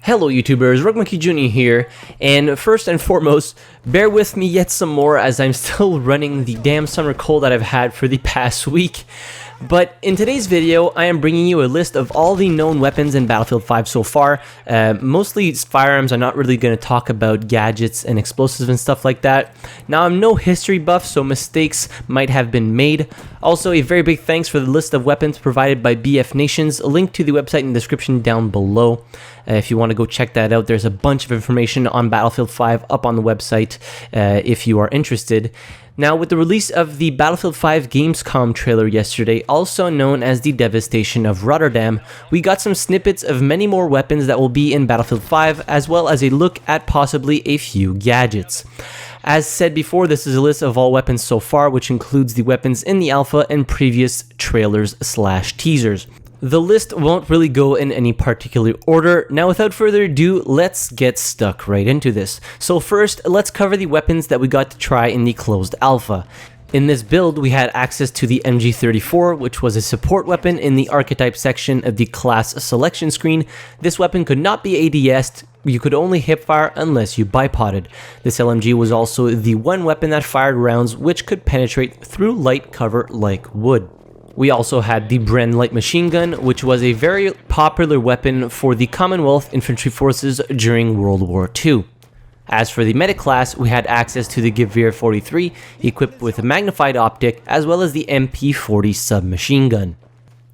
Hello YouTubers, RogueMonkeyJr here, and first and foremost, bear with me yet some more as I'm still running the damn summer cold that I've had for the past week. But in today's video, I am bringing you a list of all the known weapons in Battlefield 5 so far. Mostly it's firearms. I'm not really going to talk about gadgets and explosives and stuff like that. Now, I'm no history buff, so mistakes might have been made. Also, a very big thanks for the list of weapons provided by BF Nations. A link to the website in the description down below. If you want to go check that out, there's a bunch of information on Battlefield 5 up on the website if you are interested. Now, with the release of the Battlefield V Gamescom trailer yesterday, also known as the Devastation of Rotterdam, we got some snippets of many more weapons that will be in Battlefield 5, as well as a look at possibly a few gadgets. As said before, this is a list of all weapons so far, which includes the weapons in the alpha and previous trailers/teasers. The list won't really go in any particular order. Now, without further ado, let's get stuck right into this. So first, let's cover the weapons that we got to try in the closed alpha. In this build, we had access to the MG34, which was a support weapon in the archetype section of the class selection screen. This weapon could not be ADS'd. You could only hipfire unless you bipoded. This LMG was also the one weapon that fired rounds which could penetrate through light cover like wood. We also had the Bren light machine gun, which was a very popular weapon for the Commonwealth infantry forces during World War II. As for the medic class, we had access to the Gewehr 43, equipped with a magnified optic, as well as the MP40 submachine gun.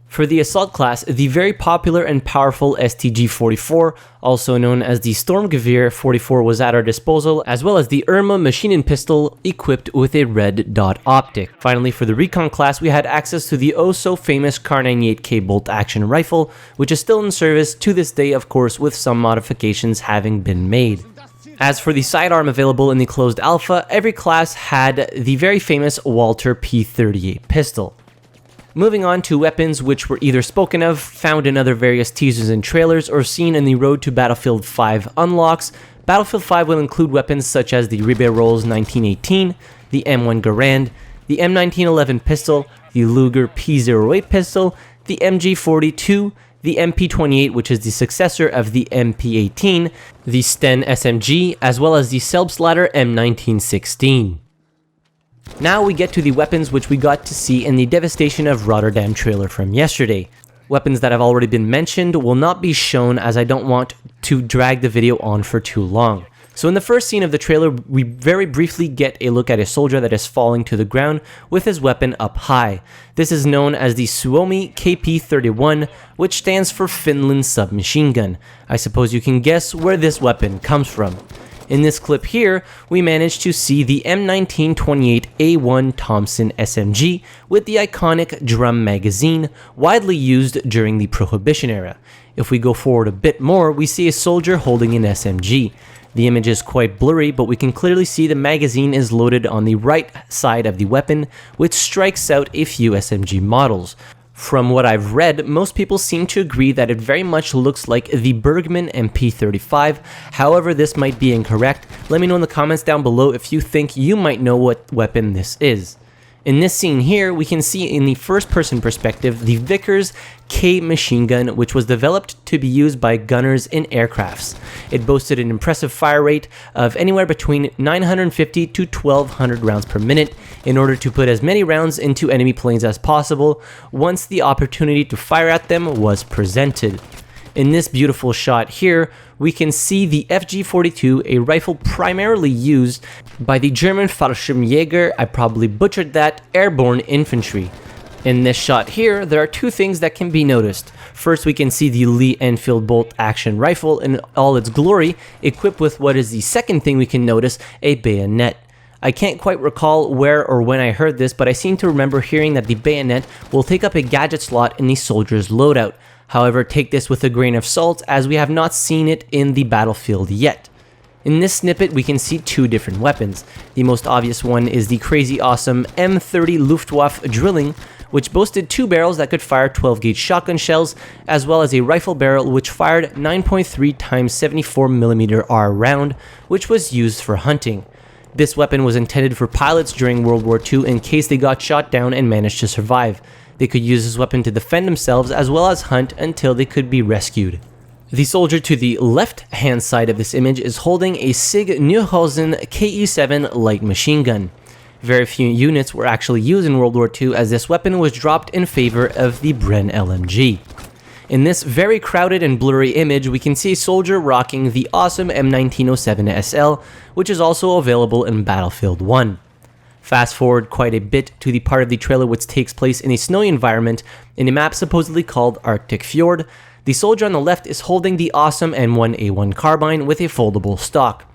For the assault class, the very popular and powerful STG-44, also known as the Sturmgewehr 44, was at our disposal, as well as the Irma machine-gun pistol equipped with a red dot optic. Finally, for the recon class, we had access to the oh-so-famous Kar98K bolt-action rifle, which is still in service to this day, of course, with some modifications having been made. As for the sidearm available in the closed alpha, every class had the very famous Walter P38 pistol. Moving on to weapons which were either spoken of, found in other various teasers and trailers, or seen in the Road to Battlefield 5 unlocks, Battlefield 5 will include weapons such as the Ribeiro's 1918, the M1 Garand, the M1911 pistol, the Luger P08 pistol, the MG42, the MP28, which is the successor of the MP18, the Sten SMG, as well as the Selbstlader M1916. Now we get to the weapons which we got to see in the Devastation of Rotterdam trailer from yesterday. Weapons that have already been mentioned will not be shown as I don't want to drag the video on for too long. So in the first scene of the trailer, we very briefly get a look at a soldier that is falling to the ground with his weapon up high. This is known as the Suomi Kp 31, which stands for Finland submachine gun. I suppose you can guess where this weapon comes from. In this clip here, we managed to see the M1928A1 Thompson Smg with the iconic drum magazine, widely used during the Prohibition era. If we go forward a bit more, we see a soldier holding an SMG. The image is quite blurry, but we can clearly see the magazine is loaded on the right side of the weapon, which strikes out a few SMG models. From what I've read, most people seem to agree that it very much looks like the Bergmann MP35. However, this might be incorrect. Let me know in the comments down below if you think you might know what weapon this is. In this scene here, we can see in the first-person perspective the Vickers K Machine Gun, which was developed to be used by gunners in aircrafts. It boasted an impressive fire rate of anywhere between 950 to 1200 rounds per minute in order to put as many rounds into enemy planes as possible once the opportunity to fire at them was presented. In this beautiful shot here, we can see the FG42, a rifle primarily used by the German Fallschirmjäger, I probably butchered that, airborne infantry. In this shot here, there are two things that can be noticed. First, we can see the Lee Enfield bolt-action rifle in all its glory, equipped with what is the second thing we can notice, a bayonet. I can't quite recall where or when I heard this, but I seem to remember hearing that the bayonet will take up a gadget slot in the soldier's loadout. However, take this with a grain of salt, as we have not seen it in the battlefield yet. In this snippet, we can see two different weapons. The most obvious one is the crazy awesome M30 Luftwaffe Drilling, which boasted two barrels that could fire 12-gauge shotgun shells, as well as a rifle barrel which fired 9.3 x 74mm R round, which was used for hunting. This weapon was intended for pilots during World War II in case they got shot down and managed to survive. They could use this weapon to defend themselves as well as hunt until they could be rescued. The soldier to the left-hand side of this image is holding a SIG Neuhausen KE7 light machine gun. Very few units were actually used in World War II, as this weapon was dropped in favor of the Bren LMG. In this very crowded and blurry image, we can see a soldier rocking the awesome M1907 SL, which is also available in Battlefield 1. Fast forward quite a bit to the part of the trailer which takes place in a snowy environment in a map supposedly called Arctic Fjord. The soldier on the left is holding the awesome M1A1 Carbine with a foldable stock.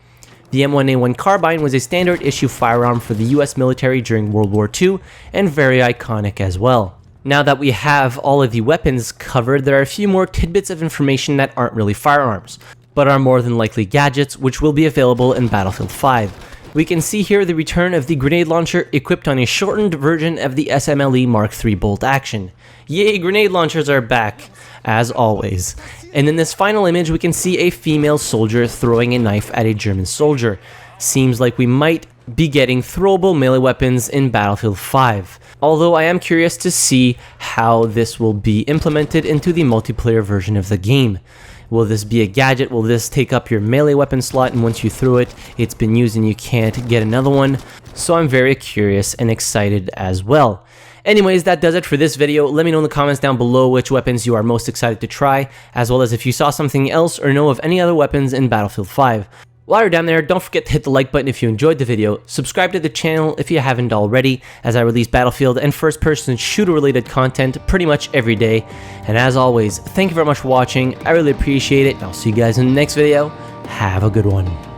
The M1A1 Carbine was a standard issue firearm for the US military during World War II and very iconic as well. Now that we have all of the weapons covered, there are a few more tidbits of information that aren't really firearms, but are more than likely gadgets which will be available in Battlefield V. We can see here the return of the grenade launcher equipped on a shortened version of the SMLE Mark III bolt action. Yay, grenade launchers are back, as always. And in this final image, we can see a female soldier throwing a knife at a German soldier. Seems like we might be getting throwable melee weapons in Battlefield V. Although I am curious to see how this will be implemented into the multiplayer version of the game. Will this be a gadget? Will this take up your melee weapon slot, and once you throw it, it's been used and you can't get another one? So I'm very curious and excited as well. Anyways, that does it for this video. Let me know in the comments down below which weapons you are most excited to try, as well as if you saw something else or know of any other weapons in Battlefield V. While you're down there, don't forget to hit the like button if you enjoyed the video, subscribe to the channel if you haven't already, as I release Battlefield and first-person shooter-related content pretty much every day. And as always, thank you very much for watching, I really appreciate it, and I'll see you guys in the next video. Have a good one.